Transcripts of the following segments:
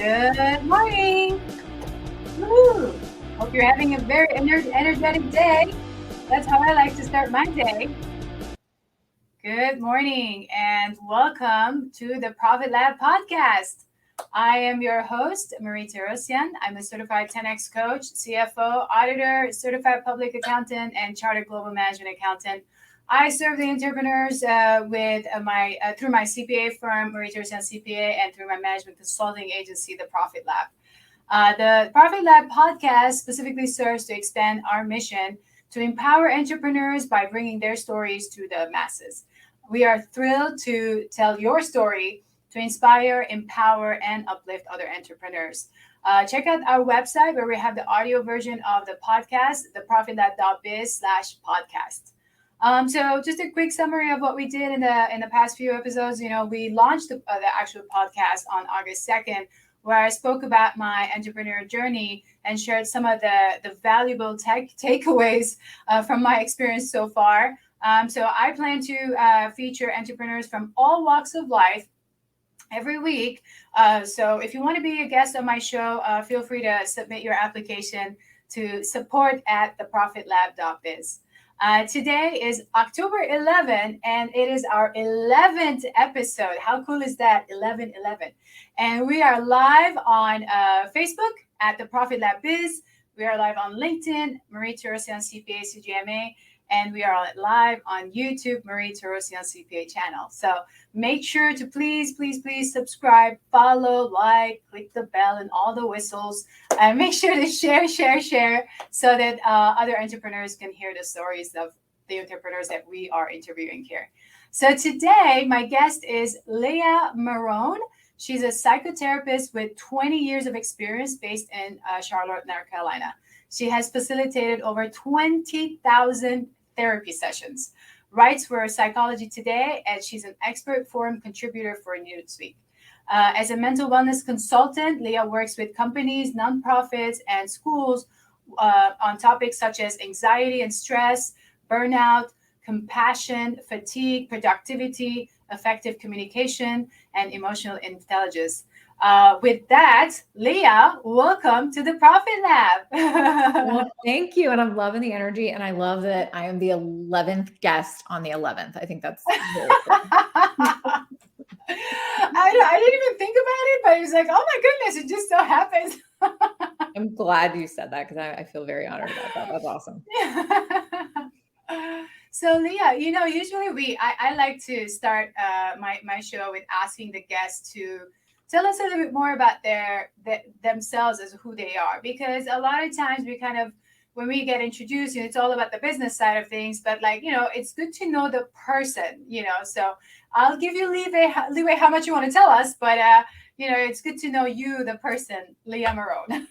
Good morning. Woo. Hope you're having a very energetic day. That's how I like to start my day. Good morning and welcome to the Profit Lab podcast. I am your host, Marie Torossian. I'm a certified 10X coach, CFO, auditor, certified public accountant, and chartered global management accountant. I serve the entrepreneurs through my CPA firm, Marie Torossian CPA, and through my management consulting agency, the Profit Lab. The Profit Lab podcast specifically serves to expand our mission to empower entrepreneurs by bringing their stories to the masses. We are thrilled to tell your story to inspire, empower, and uplift other entrepreneurs. Check out our website where we have the audio version of the podcast, theprofitlab.biz/podcast. So just a quick summary of what we did in the past few episodes. We launched the actual podcast on August 2nd, where I spoke about my entrepreneurial journey and shared some of the valuable takeaways from my experience so far. So I plan to feature entrepreneurs from all walks of life every week. So if you want to be a guest on my show, feel free to submit your application to support@theprofitlab.biz. Today is October 11th, and it is our 11th episode. How cool is that? 11. And we are live on Facebook at The Profit Lab Biz. We are live on LinkedIn, Marie Torossian CPA CGMA, and we are live on YouTube, Marie Torossian CPA channel. So make sure to please subscribe, follow, like, click the bell and all the whistles. And make sure to share so that other entrepreneurs can hear the stories of the entrepreneurs that we are interviewing here. So today, my guest is Leah Marone. She's a psychotherapist with 20 years of experience based in Charlotte, North Carolina. She has facilitated over 20,000 therapy sessions, writes for Psychology Today, and she's an expert forum contributor for Newsweek. As a mental wellness consultant, Leah works with companies, nonprofits, and schools on topics such as anxiety and stress, burnout, compassion, fatigue, productivity, effective communication, and emotional intelligence. With that, Leah, welcome to the Profit Lab. Well, thank you. And I'm loving the energy. And I love that I am the 11th guest on the 11th. I think that's really cool. I didn't even think about it, but it was like, oh my goodness, it just so happens. I'm glad you said that because I feel very honored about that. That's awesome. So Leah, usually I like to start my show with asking the guests to tell us a little bit more about themselves as who they are, because a lot of times when we get introduced, it's all about the business side of things, but it's good to know the person, so I'll give you leeway how much you want to tell us, but it's good to know you, the person, Leah Marone.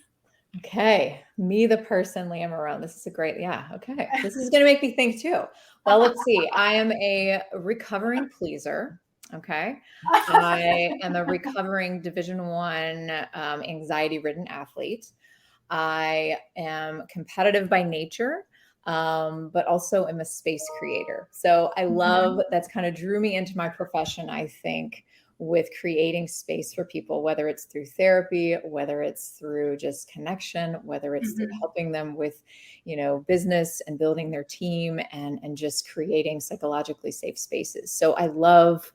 Okay. Me, the person, Leah Marone. This is okay. This is going to make me think too. Well, let's see. I am a recovering pleaser. Okay. I am a recovering Division I anxiety-ridden athlete. I am competitive by nature, but also am a space creator. So I love that's kind of drew me into my profession, I think, with creating space for people, whether it's through therapy, whether it's through just connection, whether it's through helping them with, business and building their team and just creating psychologically safe spaces. So I love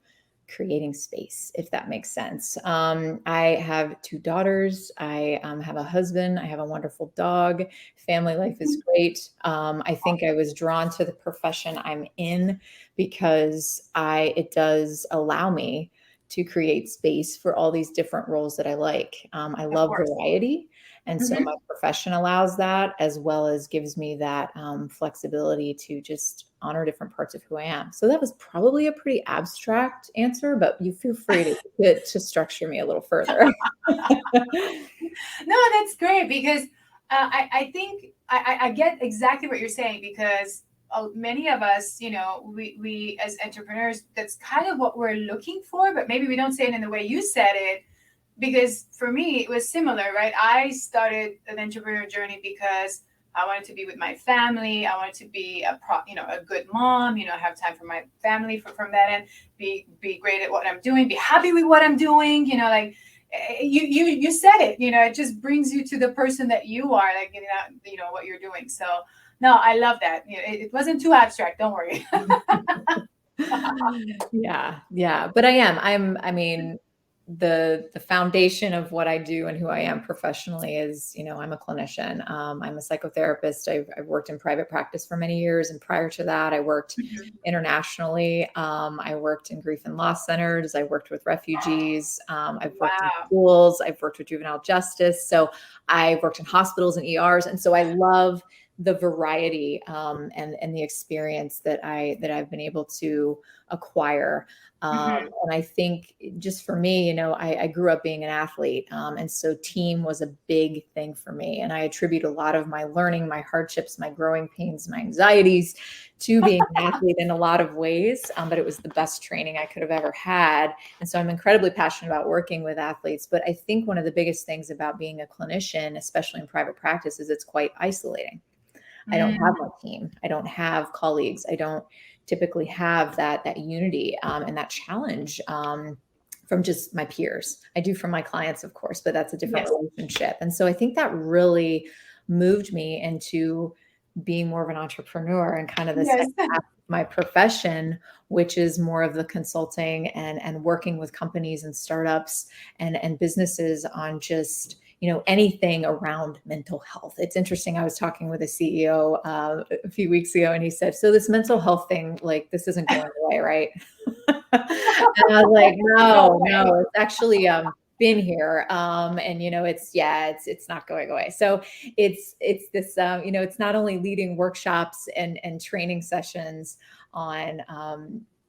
creating space, if that makes sense. I have 2 daughters. I have a husband. I have a wonderful dog. Family life is great. I think I was drawn to the profession I'm in because it does allow me to create space for all these different roles that I like. I love variety. And so my profession allows that, as well as gives me that flexibility to just honor different parts of who I am. So that was probably a pretty abstract answer, but you feel free to structure me a little further. No, that's great, because I think I get exactly what you're saying, because many of us, we as entrepreneurs, that's kind of what we're looking for, but maybe we don't say it in the way you said it. Because for me, it was similar, right? I started an entrepreneurial journey because I wanted to be with my family. I wanted to be a good mom, have time for my family from that end, be great at what I'm doing, be happy with what I'm doing, you said it, it just brings you to the person that you are, like, what you're doing. So no, I love that. It wasn't too abstract, don't worry. Yeah. But I mean, the foundation of what I do and who I am professionally is, I'm a clinician. I'm a psychotherapist. I've worked in private practice for many years. And prior to that, I worked internationally. I worked in grief and loss centers. I worked with refugees. I've worked in Wow. schools. I've worked with juvenile justice. So I've worked in hospitals and ERs. And so I love the variety and the experience that I've been able to acquire. Mhm. And I think just for me, I grew up being an athlete. And so team was a big thing for me. And I attribute a lot of my learning, my hardships, my growing pains, my anxieties to being an athlete in a lot of ways. But it was the best training I could have ever had. And so I'm incredibly passionate about working with athletes. But I think one of the biggest things about being a clinician, especially in private practice, is it's quite isolating. I don't have my team. I don't have colleagues. I don't typically have that unity and that challenge from just my peers. I do from my clients, of course, but that's a different Yes. relationship. And so I think that really moved me into being more of an entrepreneur and kind of the second Yes. half of my profession, which is more of the consulting and working with companies and startups and businesses on just anything around mental health. It's interesting. I was talking with a CEO a few weeks ago, and he said, "So this mental health thing, like this isn't going away, right?" And I was like, No no, way. it's actually been here, and it's not going away. So it's this, it's not only leading workshops and training sessions on,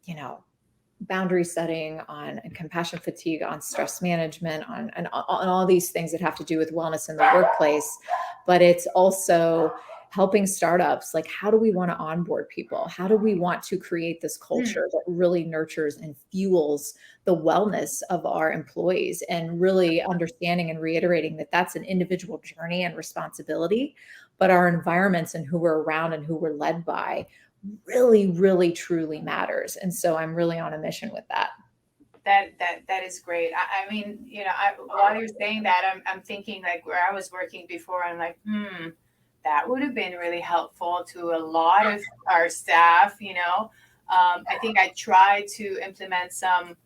you know boundary setting, on compassion fatigue, on stress management, on all these things that have to do with wellness in the workplace. But it's also helping startups, like, how do we want to onboard people? How do we want to create this Mm. culture that really nurtures and fuels the wellness of our employees, and really understanding and reiterating that that's an individual journey and responsibility, but our environments and who we're around and who we're led by really, really, truly matters. And so I'm really on a mission with that. That is great. I mean, while you're saying that, I'm thinking like where I was working before. I'm like, that would have been really helpful to a lot of our staff. I think I tried to implement some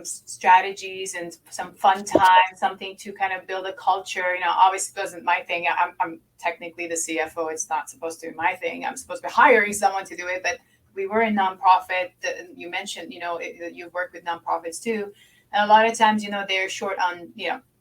strategies and some fun time, something to kind of build a culture. Obviously, it wasn't my thing. I'm technically the CFO. It's not supposed to be my thing. I'm supposed to be hiring someone to do it, but we were a nonprofit. You mentioned, you work with nonprofits too, and a lot of times, they're short on,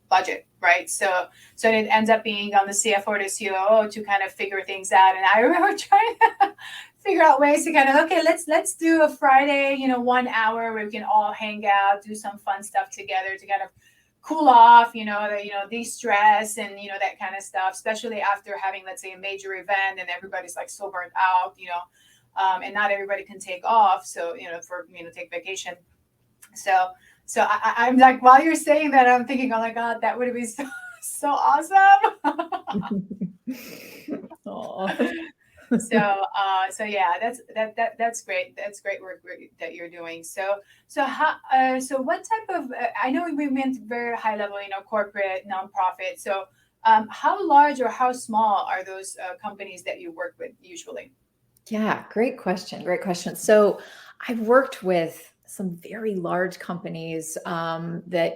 budget, right? So it ends up being on the CFO or the COO to kind of figure things out. And I remember trying to figure out ways to kind of, okay, let's do a Friday, 1 hour where we can all hang out, do some fun stuff together to kind of cool off, de-stress and that kind of stuff, especially after having, let's say, a major event and everybody's like so burnt out, and not everybody can take off. So, take vacation. So I'm like, while you're saying that, I'm thinking, oh my God, that would be so awesome. So yeah, that's great. That's great work that you're doing. So what type of? I know we went very high level, corporate, nonprofit. So how large or how small are those companies that you work with usually? Yeah, great question. Great question. So I've worked with some very large companies that,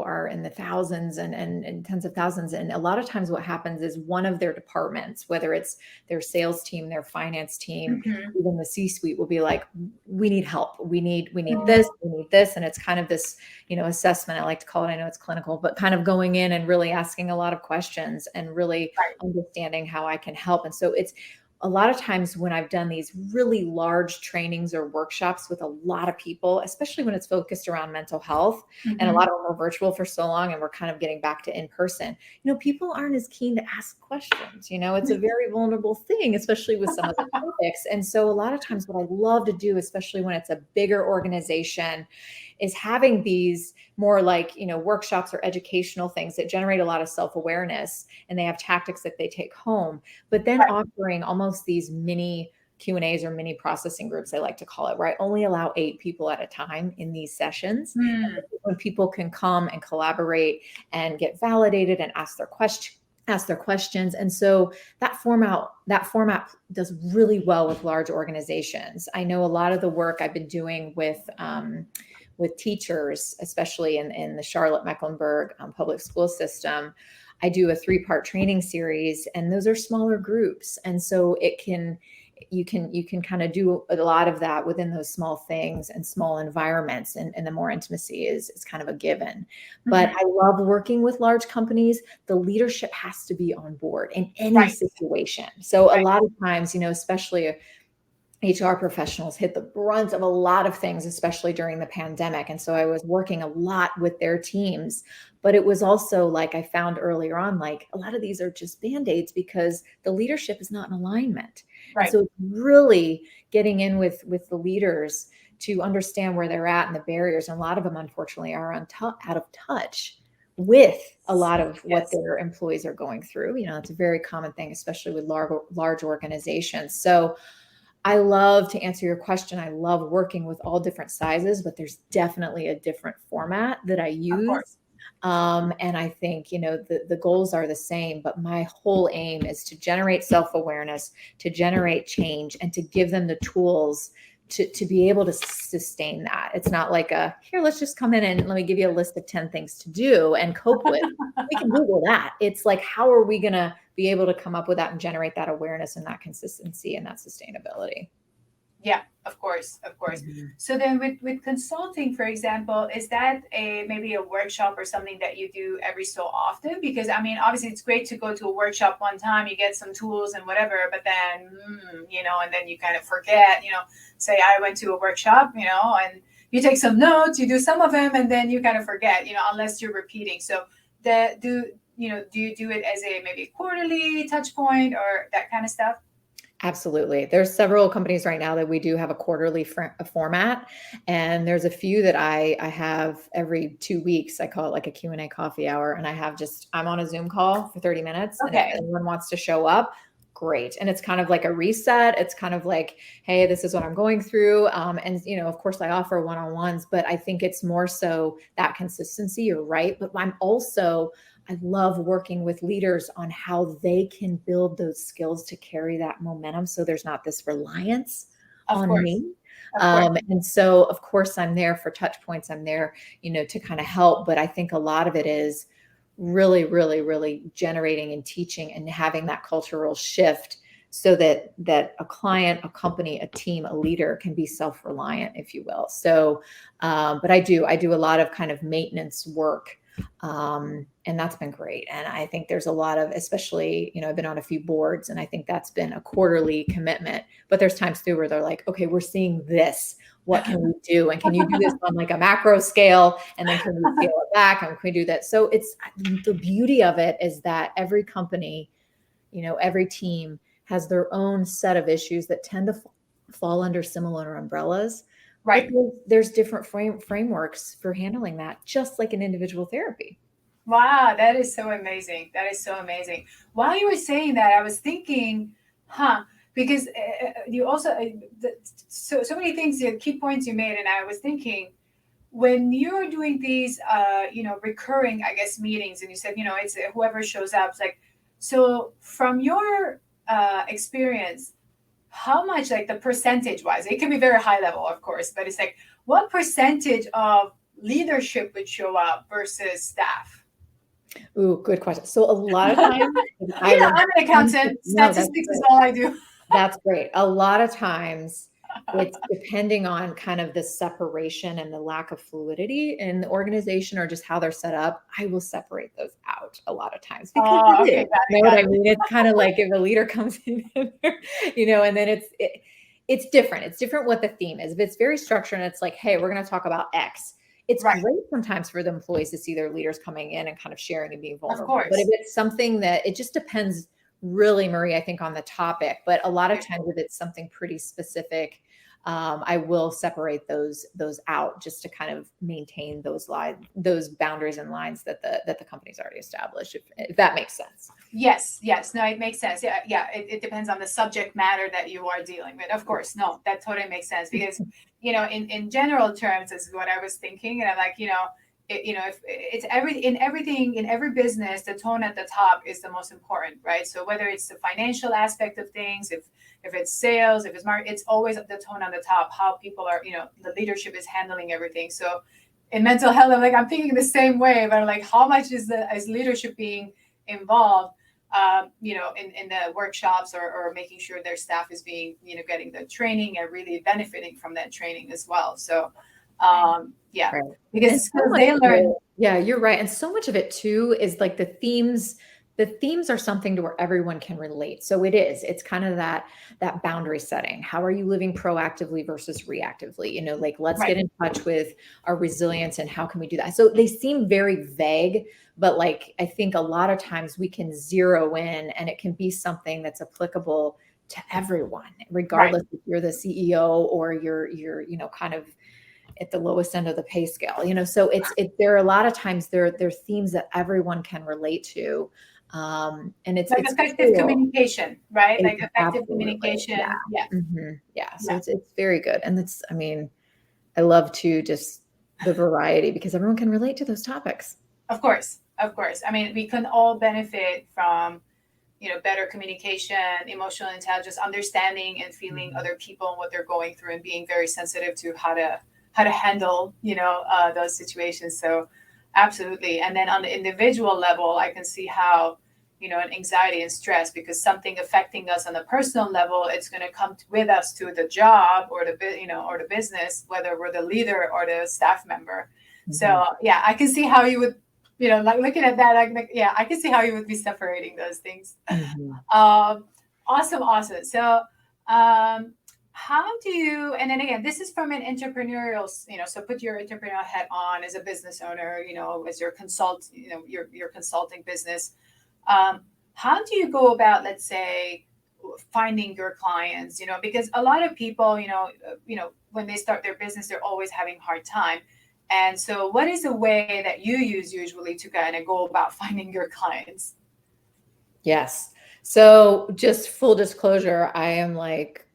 are in the thousands and tens of thousands. And a lot of times what happens is one of their departments, whether it's their sales team, their finance team, Mm-hmm. even the C-suite, will be like, we need help. We need this, we need this. And it's kind of this, assessment, I like to call it. I know it's clinical, but kind of going in and really asking a lot of questions and really Right. understanding how I can help. And so it's a lot of times when I've done these really large trainings or workshops with a lot of people, especially when it's focused around mental health, and a Mm-hmm. lot of them are virtual for so long and we're kind of getting back to in person, people aren't as keen to ask questions. It's a very vulnerable thing, especially with some of the topics. And so a lot of times what I love to do, especially when it's a bigger organization, is having these more like, workshops or educational things that generate a lot of self-awareness, and they have tactics that they take home, but then Right. offering almost these mini Q&As or mini processing groups, I like to call it, where I only allow 8 people at a time in these sessions. Hmm. When people can come and collaborate and get validated and ask their questions. And so that format does really well with large organizations. I know a lot of the work I've been doing with teachers, especially in the Charlotte Mecklenburg public school system. I do a 3-part training series, and those are smaller groups. And so you can kind of do a lot of that within those small things and small environments, and the more intimacy is kind of a given. But I love working with large companies. The leadership has to be on board in any situation. So a lot of times, especially HR professionals hit the brunt of a lot of things, especially during the pandemic. And so I was working a lot with their teams, but it was also like I found earlier on, like a lot of these are just Band-Aids because the leadership is not in alignment. And so really getting in with the leaders to understand where they're at and the barriers. And a lot of them, unfortunately, are out of touch with a lot of what their employees are going through. It's a very common thing, especially with large organizations. So I love to answer your question. I love working with all different sizes, but there's definitely a different format that I use. And I think, the goals are the same, but my whole aim is to generate self-awareness, to generate change, and to give them the tools to be able to sustain that. It's not like here, let's just come in and let me give you a list of 10 things to do and cope with. We can Google that. It's like, how are we going to be able to come up with that and generate that awareness and that consistency and that sustainability? Yeah, of course. So then with consulting, for example, is that maybe a workshop or something that you do every so often? Because obviously it's great to go to a workshop one time, you get some tools and whatever, but then, and then you kind of forget, say I went to a workshop, and you take some notes, you do some of them, and then you kind of forget, unless you're repeating. So do you do it as a maybe quarterly touch point or that kind of stuff? Absolutely. There's several companies right now that we do have a quarterly format, and there's a few that I have every 2 weeks. I call it like a Q&A coffee hour, and I'm on a Zoom call for 30 minutes. And if anyone wants to show up, great. And it's kind of like a reset. It's kind of like, hey, this is what I'm going through. And of course I offer one-on-ones, but I think it's more so that consistency. You're right. But I love working with leaders on how they can build those skills to carry that momentum. So there's not this reliance on me. And so, of course, I'm there for touch points. I'm there, to kind of help. But I think a lot of it is really, really, really generating and teaching and having that cultural shift so that a client, a company, a team, a leader can be self-reliant, if you will. So, but I do a lot of kind of maintenance work. And that's been great. And I think there's a lot of, especially, I've been on a few boards, and I think that's been a quarterly commitment, but there's times too where they're like, okay, we're seeing this. What can we do? And can you do this on like a macro scale? And then can we scale it back? And can we do that? So it's the beauty of it is that every company, every team has their own set of issues that tend to fall under similar umbrellas. Right. But there's different frameworks for handling that, just like an individual therapy. Wow, that is so amazing. While you were saying that, I was thinking, because you also, so many things, key points you made. And I was thinking, when you're doing these, recurring, I guess, meetings, and you said, it's whoever shows up, it's like, so from your experience, how much, like the percentage wise, it can be very high level, of course, but it's like, what percentage of leadership would show up versus staff? Ooh, good question. So a lot of times, I'm an accountant. Statistics is all I do. That's great. A lot of times it's depending on kind of the separation and the lack of fluidity in the organization or just how they're set up. I will separate those out a lot of times because you know what I mean? It's kind of like if a leader comes in, and then it's different. It's different what the theme is. If it's very structured and it's like, hey, we're going to talk about X. It's great sometimes for the employees to see their leaders coming in and kind of sharing and being vulnerable. But if it's something that it just depends really, Marie, I think on the topic, but a lot of times if it's something pretty specific, I will separate those out just to kind of maintain those boundaries and lines that the company's already established, if that makes sense. Yes, no, it makes sense. Yeah, it depends on the subject matter that you are dealing with. Of course, no, that totally makes sense because, in general terms, this is what I was thinking, and I'm like, if it's in every business, the tone at the top is the most important, right? So whether it's the financial aspect of things, if it's sales, if it's market, it's always the tone on the top, how people are, the leadership is handling everything. So in mental health, I'm thinking the same way, but like, how much is leadership being involved, in the workshops or making sure their staff is being, getting the training and really benefiting from that training as well. So, yeah, right. because they learn. Yeah, you're right. And so much of it too is like the themes are something to where everyone can relate. So it's kind of that boundary setting. How are you living proactively versus reactively? Like, let's get in touch with our resilience and how can we do that? So they seem very vague, but like, I think a lot of times we can zero in and it can be something that's applicable to everyone, regardless if you're the CEO or you're kind of at the lowest end of the pay scale, so there are a lot of times there are themes that everyone can relate to. And it's like effective communication, right? Like effective communication. Yeah. Mm-hmm. Yeah. So it's very good. And I love to just the variety because everyone can relate to those topics. Of course. I mean, we can all benefit from, better communication, emotional intelligence, understanding and feeling other people and what they're going through and being very sensitive to how to handle, those situations. So absolutely. And then on the individual level, I can see how, an anxiety and stress, because something affecting us on a personal level, it's going to come with us to the job or the business, whether we're the leader or the staff member. Mm-hmm. So yeah, I can see how you would, like looking at that, I can see how you would be separating those things. Mm-hmm. Awesome. So, how do you, and then again, this is from an entrepreneurial, so put your entrepreneurial hat on as a business owner, as your your consulting business. How do you go about, let's say, finding your clients, because a lot of people, when they start their business, they're always having a hard time. And so what is the way that you use usually to kind of go about finding your clients? Yes. So just full disclosure, I am like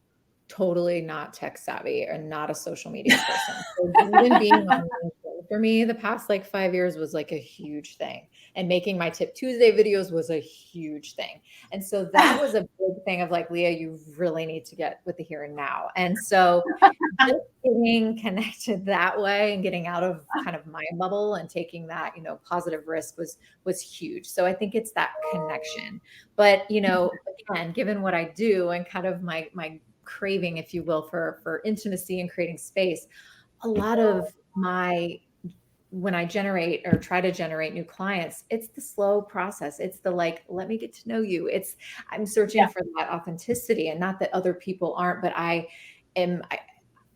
totally not tech savvy and not a social media person. So even being on LinkedIn for me the past like 5 years was like a huge thing. And making my Tip Tuesday videos was a huge thing. And so that was a big thing of like, Leah, you really need to get with the here and now. And so just getting connected that way and getting out of kind of my bubble and taking that, positive risk was huge. So I think it's that connection. But, again, given what I do and kind of my craving, if you will, for intimacy and creating space, a lot of when I generate or try to generate new clients, it's the slow process. It's the like, let me get to know you. I'm searching for that authenticity, and not that other people aren't, but I'm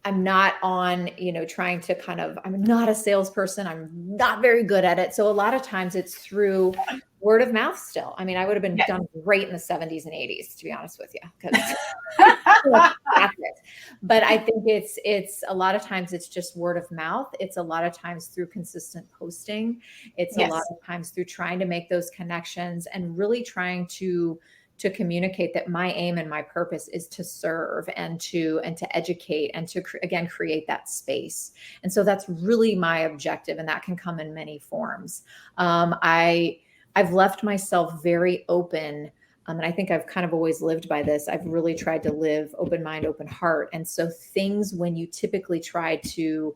not on, trying to I'm not a salesperson. I'm not very good at it. So a lot of times it's through word of mouth still. I mean, I would have been done great in the 70s and 80s, to be honest with you. But I think it's a lot of times it's just word of mouth. It's a lot of times through consistent posting. It's a lot of times through trying to make those connections and really trying to communicate that my aim and my purpose is to serve and to educate and to again create that space. And so that's really my objective, and that can come in many forms. I've left myself very open. And I think I've kind of always lived by this. I've really tried to live open mind, open heart. And so things, when you typically try to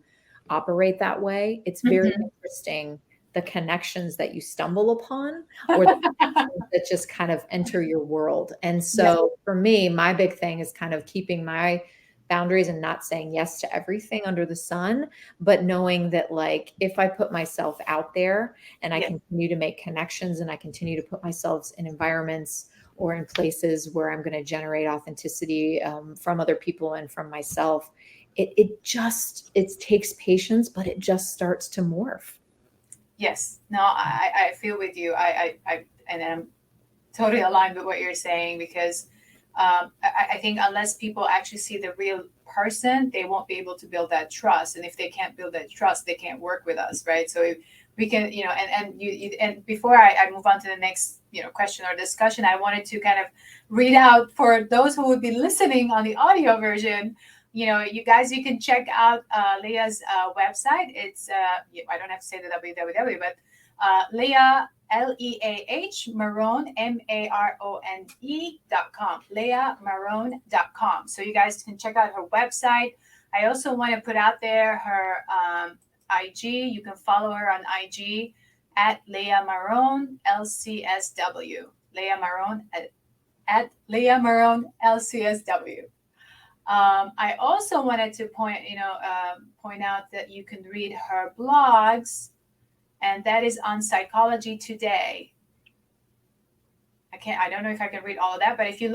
operate that way, it's very interesting, the connections that you stumble upon or the connections that just kind of enter your world. And so for me, my big thing is kind of keeping my boundaries and not saying yes to everything under the sun, but knowing that like, if I put myself out there and I continue to make connections and I continue to put myself in environments or in places where I'm going to generate authenticity from other people and from myself, it takes patience, but it just starts to morph. Yes, no, I feel with you. And I'm totally aligned with what you're saying, because I think unless people actually see the real person, they won't be able to build that trust. And if they can't build that trust, they can't work with us, right? So if we can, and before I move on to the next, question or discussion, I wanted to kind of read out for those who would be listening on the audio version. You guys, you can check out Leah's website. It's I don't have to say the www, but Leah, Leah Marone, Marone.com, leahmarone.com. So you guys can check out her website. I also want to put out there her IG. You can follow her on IG at Leah Marone LCSW. Leah Marone at Leah Marone LCSW. I also wanted to point out that you can read her blogs, and that is on Psychology Today. I don't know if I can read all of that, but if you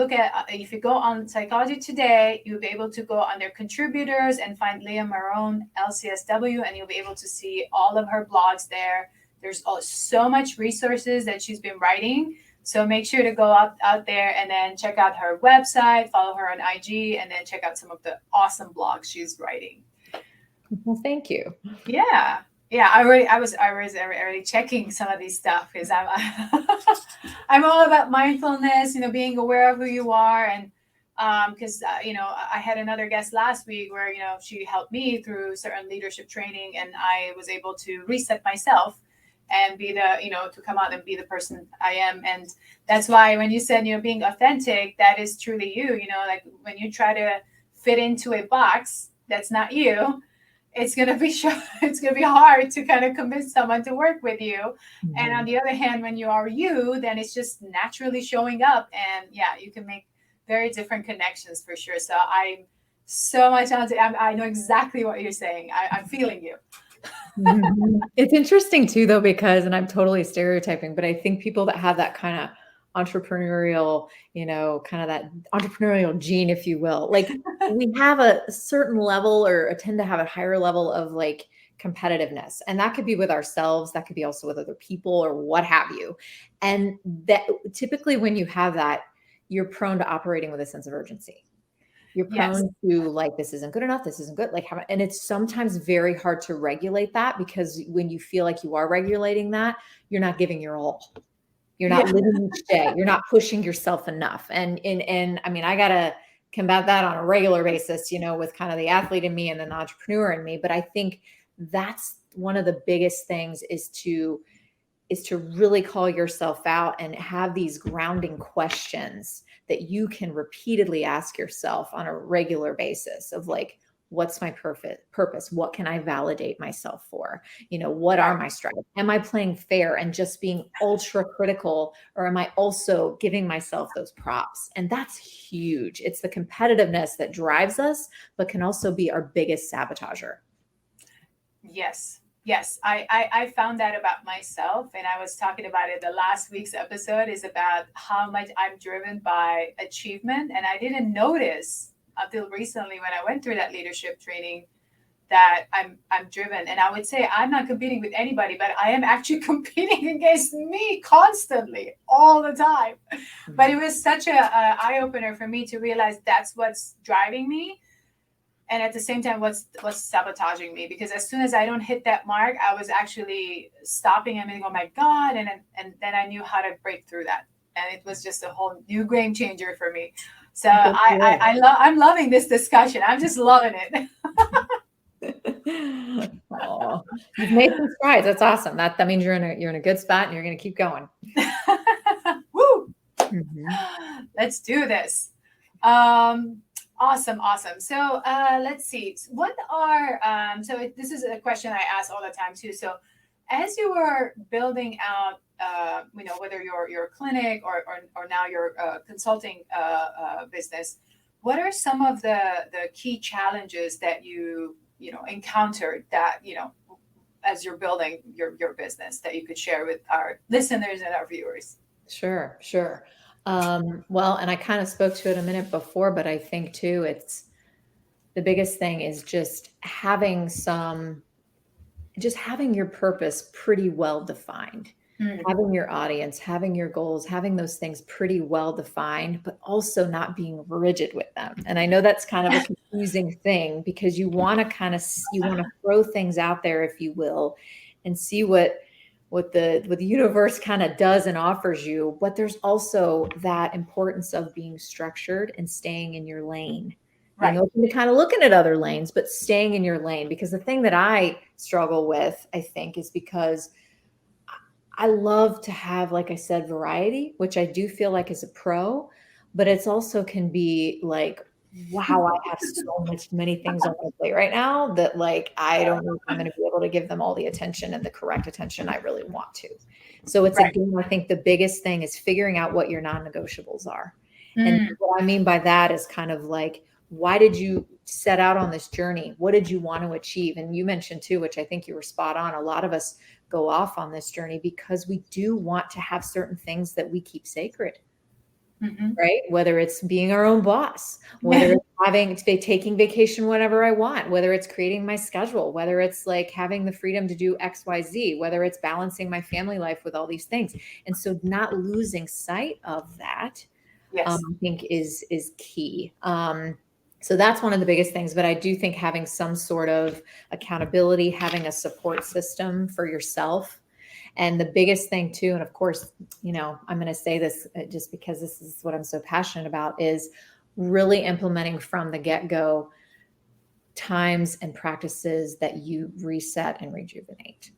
go on Psychology Today, you'll be able to go under contributors and find Leah Marone LCSW, and you'll be able to see all of her blogs there. There's so much resources that she's been writing. So make sure to go out there and then check out her website, follow her on IG, and then check out some of the awesome blogs she's writing. Well, thank you. Yeah. I was already checking some of these stuff because I'm all about mindfulness, being aware of who you are. And because, I had another guest last week where, she helped me through certain leadership training, and I was able to reset myself and be to come out and be the person I am. And that's why when you said, being authentic, that is truly you, like when you try to fit into a box that's not you, it's going to be hard to kind of convince someone to work with you. Mm-hmm. And on the other hand, when you are you, then it's just naturally showing up, and you can make very different connections for sure. So I'm so much I know exactly what you're saying. I'm feeling you. Mm-hmm. It's interesting too, though, because, and I'm totally stereotyping, but I think people that have that kind of entrepreneurial, kind of that entrepreneurial gene, if you will, like we have a certain level or tend to have a higher level of like competitiveness. And that could be with ourselves. That could be also with other people or what have you. And that typically when you have that, you're prone to operating with a sense of urgency. You're prone to like, this isn't good enough. This isn't good. And it's sometimes very hard to regulate that, because when you feel like you are regulating that, you're not giving your all. You're not living each day. You're not pushing yourself enough. And I mean, I got to combat that on a regular basis, with kind of the athlete in me and then the entrepreneur in me. But I think that's one of the biggest things is to really call yourself out and have these grounding questions that you can repeatedly ask yourself on a regular basis of like, what's my purpose? What can I validate myself for? What are my strengths? Am I playing fair and just being ultra critical, or am I also giving myself those props? And that's huge. It's the competitiveness that drives us, but can also be our biggest sabotager. Yes. I found that about myself, and I was talking about it. The last week's episode is about how much I'm driven by achievement, and I didn't notice until recently when I went through that leadership training that I'm driven. And I would say I'm not competing with anybody, but I am actually competing against me constantly, all the time. Mm-hmm. But it was such a eye-opener for me to realize that's what's driving me. And at the same time, what's sabotaging me, because as soon as I don't hit that mark, I was actually stopping and going, oh my God. And then I knew how to break through that. And it was just a whole new game changer for me. So I'm loving this discussion. I'm just loving it. Oh, you've made some strides. That's awesome. That means you're in a good spot and you're going to keep going. Woo! Mm-hmm. Let's do this. Awesome. So let's see. What are so this is a question I ask all the time too. So as you were building out, whether your clinic or now your consulting business, what are some of the key challenges that you encountered that as you're building your business that you could share with our listeners and our viewers? Sure. Well, and I kind of spoke to it a minute before, but I think too, it's the biggest thing is just having your purpose pretty well defined, having your audience, having your goals, having those things pretty well defined, but also not being rigid with them. And I know that's kind of a confusing thing, because you want to throw things out there, if you will, and see what the universe kind of does and offers you. But there's also that importance of being structured and staying in your lane, being Right. open to kind of looking at other lanes, but staying in your lane. Because the thing that I struggle with, I think, is because I love to have, like I said, variety, which I do feel like is a pro, but it's also can be like, wow, I have many things on my plate right now that, like, I don't know if I'm going to be able to give them all the attention and the correct attention I really want to. So it's, Right. again, I think the biggest thing is figuring out what your non-negotiables are. And Mm. what I mean by that is kind of like, why did you set out on this journey? What did you want to achieve? And you mentioned too, which I think you were spot on, a lot of us go off on this journey because we do want to have certain things that we keep sacred, right? Whether it's being our own boss, whether it's taking vacation whenever I want, whether it's creating my schedule, whether it's like having the freedom to do X, Y, Z, whether it's balancing my family life with all these things. And so not losing sight of that, I think is key. So that's one of the biggest things. But I do think having some sort of accountability, having a support system for yourself. And the biggest thing too, and of course, I'm going to say this just because this is what I'm so passionate about, is really implementing from the get-go times and practices that you reset and rejuvenate.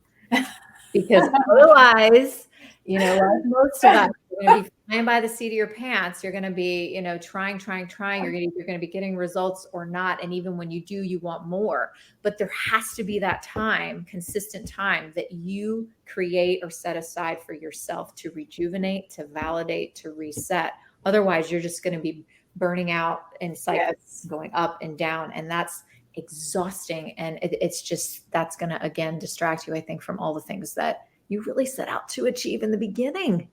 Because otherwise, like most of us, you're going to be flying by the seat of your pants. You're going to be, trying. You're going to be getting results or not. And even when you do, you want more. But there has to be that time, consistent time, that you create or set aside for yourself to rejuvenate, to validate, to reset. Otherwise, you're just going to be burning out and cycles going up and down. And that's exhausting. And it's just, that's going to, again, distract you, I think, from all the things that you really set out to achieve in the beginning.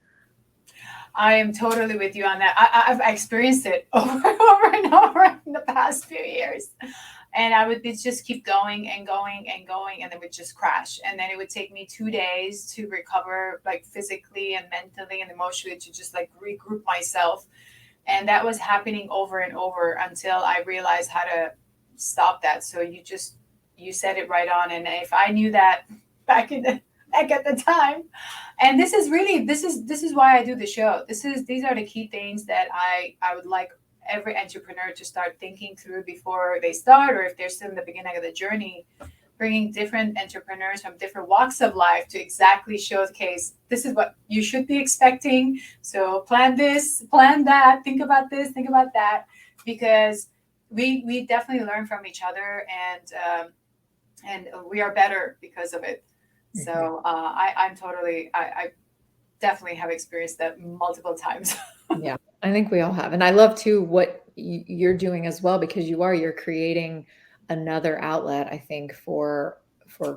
I am totally with you on that. I've experienced it over and over and over in the past few years. And I would just keep going and going and going, and it would just crash. And then it would take me 2 days to recover, like physically and mentally and emotionally, to just like regroup myself. And that was happening over and over until I realized how to stop that. So you said it right on. And if I knew that back at the time, and this is why I do the show. These are the key things that I would like every entrepreneur to start thinking through before they start, or if they're still in the beginning of the journey, bringing different entrepreneurs from different walks of life to exactly showcase, this is what you should be expecting. So plan this, plan that, think about this, think about that, because we definitely learn from each other, and we are better because of it. So I definitely have experienced that multiple times. Yeah, I think we all have. And I love too what you're doing as well, because you're creating another outlet, I think, for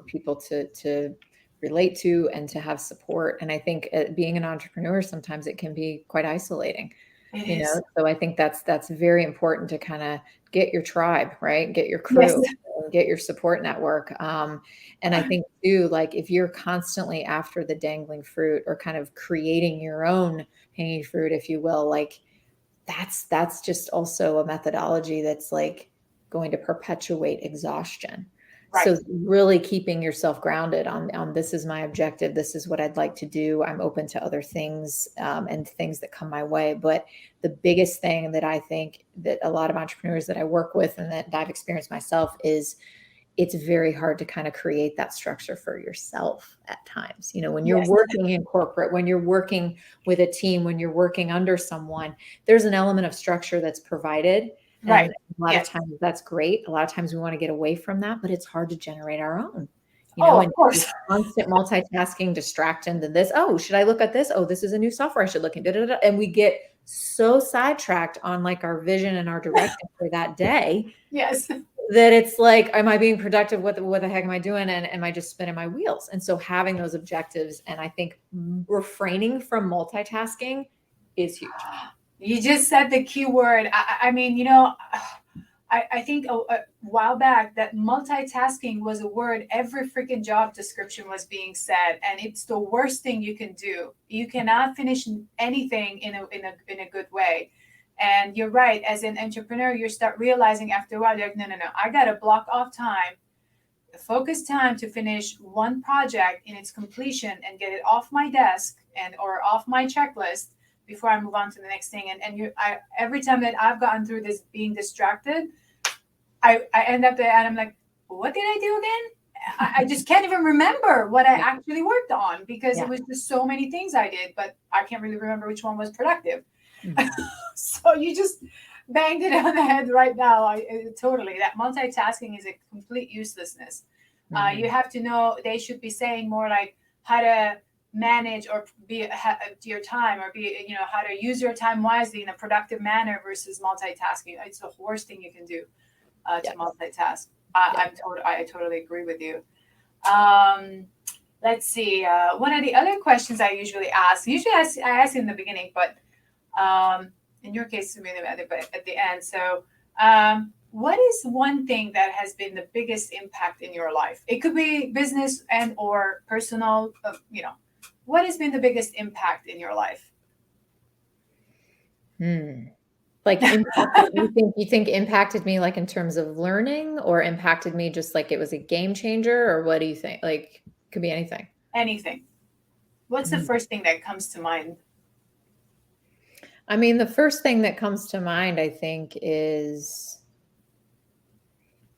people to relate to and to have support. And I think being an entrepreneur, sometimes it can be quite isolating. So I think that's very important to kind of get your tribe, right? Get your crew, get your support network. And I think too, like, if you're constantly after the dangling fruit, or kind of creating your own hanging fruit, if you will, like that's just also a methodology that's like going to perpetuate exhaustion. Right. So really keeping yourself grounded on this is my objective. This is what I'd like to do. I'm open to other things and things that come my way. But the biggest thing that I think that a lot of entrepreneurs that I work with and that I've experienced myself is, it's very hard to kind of create that structure for yourself at times. When you're working in corporate, when you're working with a team, when you're working under someone, there's an element of structure that's provided. Right. And a lot of times that's great. A lot of times we want to get away from that, but it's hard to generate our own. Of course. Constant multitasking, distracting to this. Oh, should I look at this? Oh, this is a new software I should look into. And we get so sidetracked on like our vision and our direction for that day. Yes. That it's like, am I being productive? What the heck am I doing? And am I just spinning my wheels? And so having those objectives, and I think refraining from multitasking is huge. You just said the key word. I mean, I think a while back that multitasking was a word every freaking job description was being said, and it's the worst thing you can do. You cannot finish anything in a good way. And you're right, as an entrepreneur, you start realizing after a while, you're like, no, no, no, I got to block off time, focus time to finish one project in its completion and get it off my desk and or off my checklist before I move on to the next thing. And every time that I've gotten through this being distracted, I end up there and I'm like, what did I do again? I just can't even remember what I actually worked on because it was just so many things I did, but I can't really remember which one was productive. So you just banged it on the head right now. Totally. That multitasking is a complete uselessness. You have to know, they should be saying more like how to manage or be your time, or be, how to use your time wisely in a productive manner versus multitasking. It's the worst thing you can do, to multitask. I totally agree with you. Let's see. One of the other questions I usually ask, I ask in the beginning, but in your case, maybe at the end. So, what is one thing that has been the biggest impact in your life? It could be business and or personal. What has been the biggest impact in your life? Like you think impacted me like in terms of learning, or impacted me just like it was a game changer, or what do you think? Like, could be anything. Anything. What's the first thing that comes to mind? I mean, the first thing that comes to mind, I think, is,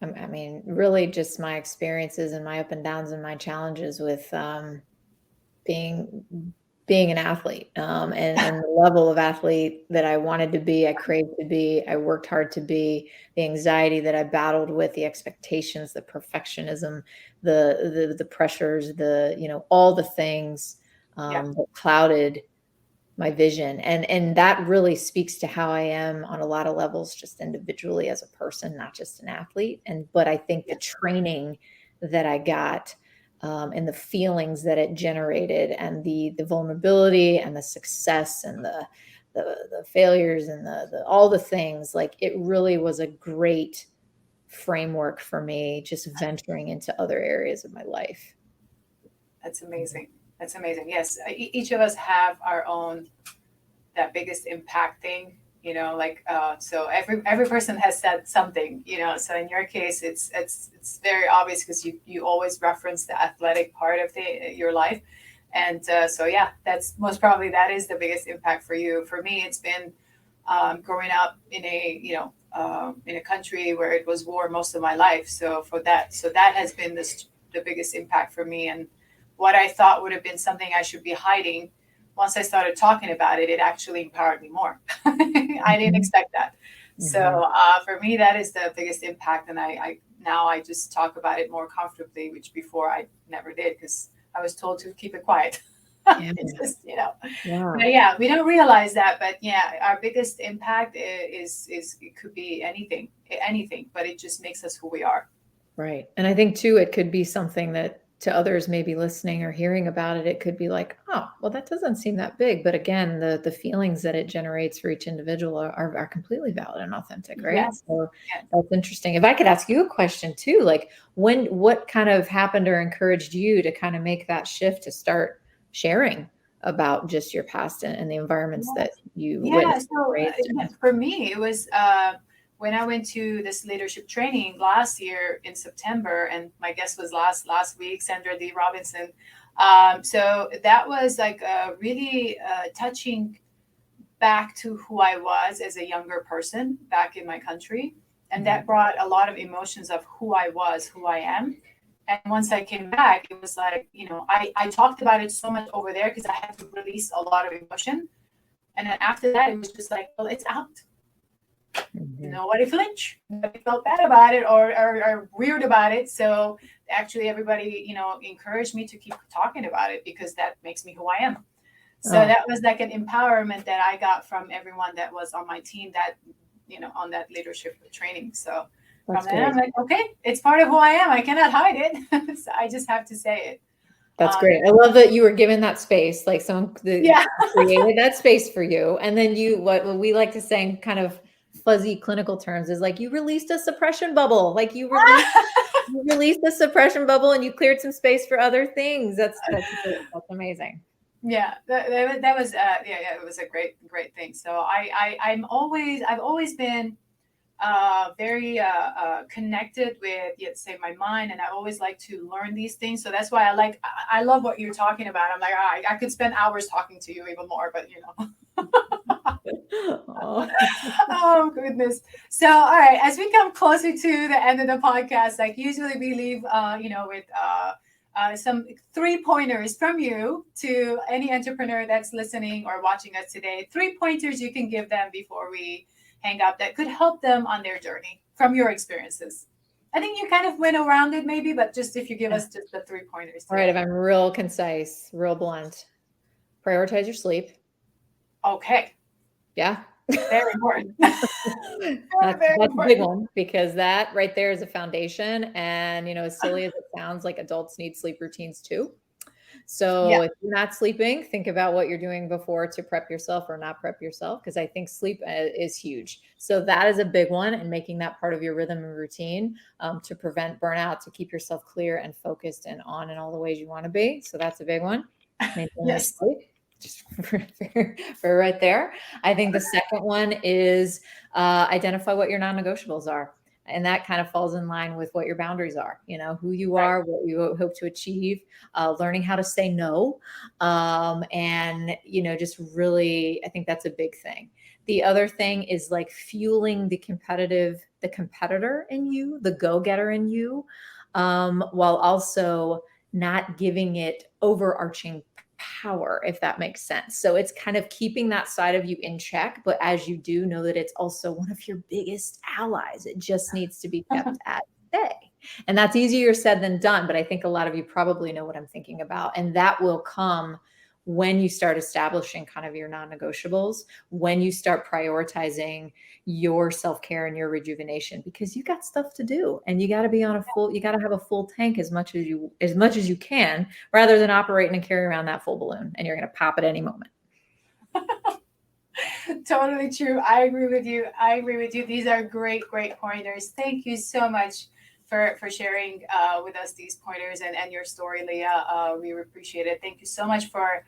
I mean, really just my experiences and my up and downs and my challenges with being an athlete, and the level of athlete that I wanted to be, I craved to be, I worked hard to be, the anxiety that I battled with, the expectations, the perfectionism, the pressures, all the things that clouded my vision. And that really speaks to how I am on a lot of levels, just individually as a person, not just an athlete. But I think the training that I got, and the feelings that it generated, and the vulnerability and the success and the failures and the all the things, like, it really was a great framework for me just venturing into other areas of my life. That's amazing. That's amazing. Yes, each of us have our own, that biggest impact thing, so every person has said something, so in your case, it's very obvious because you always reference the athletic part of your life. And so, yeah, that's most probably, that is the biggest impact for you. For me, it's been growing up in a country where it was war most of my life. So that has been the biggest impact for me. And what I thought would have been something I should be hiding, once I started talking about it, it actually empowered me more. I didn't expect that. So for me, that is the biggest impact. And now I just talk about it more comfortably, which before I never did because I was told to keep it quiet. It's just, But we don't realize that. But our biggest impact is it could be anything, but it just makes us who we are. Right. And I think too, it could be something that to others maybe listening or hearing about it, it could be like, oh, well, that doesn't seem that big. But again, the feelings that it generates for each individual are completely valid and authentic, right? Yes. So that's interesting. If I could ask you a question too, like what kind of happened or encouraged you to kind of make that shift to start sharing about just your past and the environments that you witnessed? So for me, it was when I went to this leadership training last year in September, and my guest was last week, Sandra D. Robinson. So that was like really touching back to who I was as a younger person back in my country. And that brought a lot of emotions of who I was, who I am. And once I came back, it was like, I talked about it so much over there because I had to release a lot of emotion. And then after that, it was just like, well, it's out. Nobody flinched. Nobody felt bad about it or weird about it. So actually everybody, encouraged me to keep talking about it because that makes me who I am. So that was like an empowerment that I got from everyone that was on my team that, on that leadership training. So from then I'm like, okay, it's part of who I am. I cannot hide it. So I just have to say it. That's great. I love that you were given that space, like someone created that space for you. And then what we like to say in kind of fuzzy clinical terms is like you released a suppression bubble, like you released the suppression bubble and you cleared some space for other things. That's amazing. Yeah, that was yeah, it was a great thing. So I've always been very connected with, let's say, my mind, and I always like to learn these things. So that's why I love what you're talking about. I'm like, I could spend hours talking to you even more, but you know. Oh. Oh goodness. So all right, as we come closer to the end of the podcast, like usually we leave with some 3 pointers from you to any entrepreneur that's listening or watching us today. 3 pointers you can give them before we hang up that could help them on their journey from your experiences. I think you kind of went around it maybe, but just if you give Yeah. us just the 3 pointers All right, if today. I'm real concise, real blunt, prioritize your sleep. Okay. Yeah. Very important. Very, That's very a big important. one because that right there is a foundation. And, as silly as it sounds, like adults need sleep routines too. Yeah. So if you're not sleeping, think about what you're doing before to prep yourself or not prep yourself, because I think sleep is huge. So that is a big one, and making that part of your rhythm and routine to prevent burnout, to keep yourself clear and focused and on in all the ways you want to be. So that's a big one. Maintaining your Yes. sleep. Just for right there. I think the second one is identify what your non-negotiables are. And that kind of falls in line with what your boundaries are, who you Right. are, what you hope to achieve, learning how to say no. And, just really, I think that's a big thing. The other thing is like fueling the competitor in you, the go-getter in you, while also not giving it overarching power, if that makes sense. So it's kind of keeping that side of you in check, but as you do, know that it's also one of your biggest allies. It just needs to be kept at bay. And that's easier said than done, but I think a lot of you probably know what I'm thinking about. And that will come when you start establishing kind of your non-negotiables, when you start prioritizing your self-care and your rejuvenation, because you got stuff to do and you got to be you got to have a full tank as much as you can, rather than operating and carry around that full balloon and you're going to pop at any moment. Totally true. I agree with you. I agree with you. These are great pointers. Thank you so much for sharing with us these pointers and your story, Leah. We appreciate it. Thank you so much for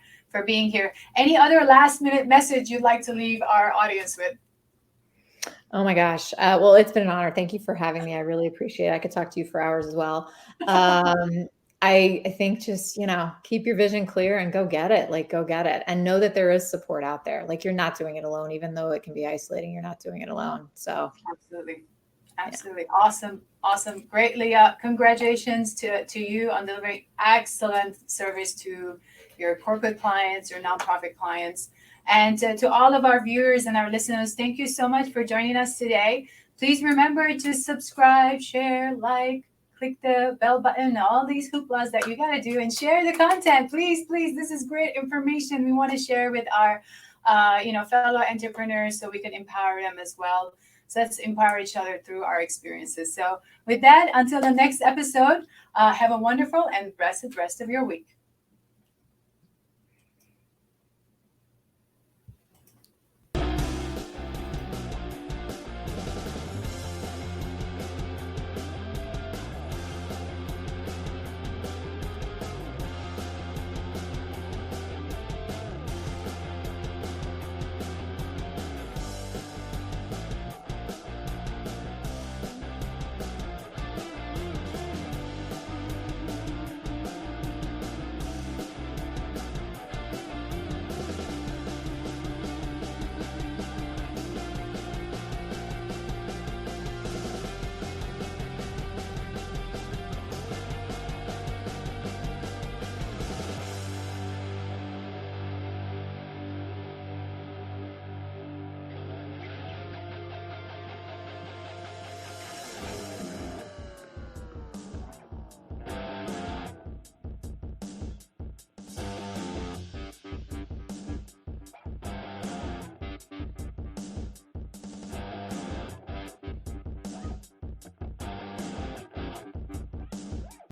being here. Any other last minute message you'd like to leave our audience with? Oh my gosh. Well, it's been an honor. Thank you for having me. I really appreciate it. I could talk to you for hours as well. I think just, keep your vision clear and go get it. Like, go get it. And know that there is support out there. Like, you're not doing it alone, even though it can be isolating. You're not doing it alone. So, Absolutely. yeah. Absolutely. Awesome. Great, Leah. Congratulations to you on delivering excellent service to your corporate clients, your nonprofit clients. And to all of our viewers and our listeners, thank you so much for joining us today. Please remember to subscribe, share, like, click the bell button, all these hooplas that you got to do, and share the content. Please. This is great information we want to share with our fellow entrepreneurs so we can empower them as well. So let's empower each other through our experiences. So with that, until the next episode, have a wonderful and blessed rest of your week.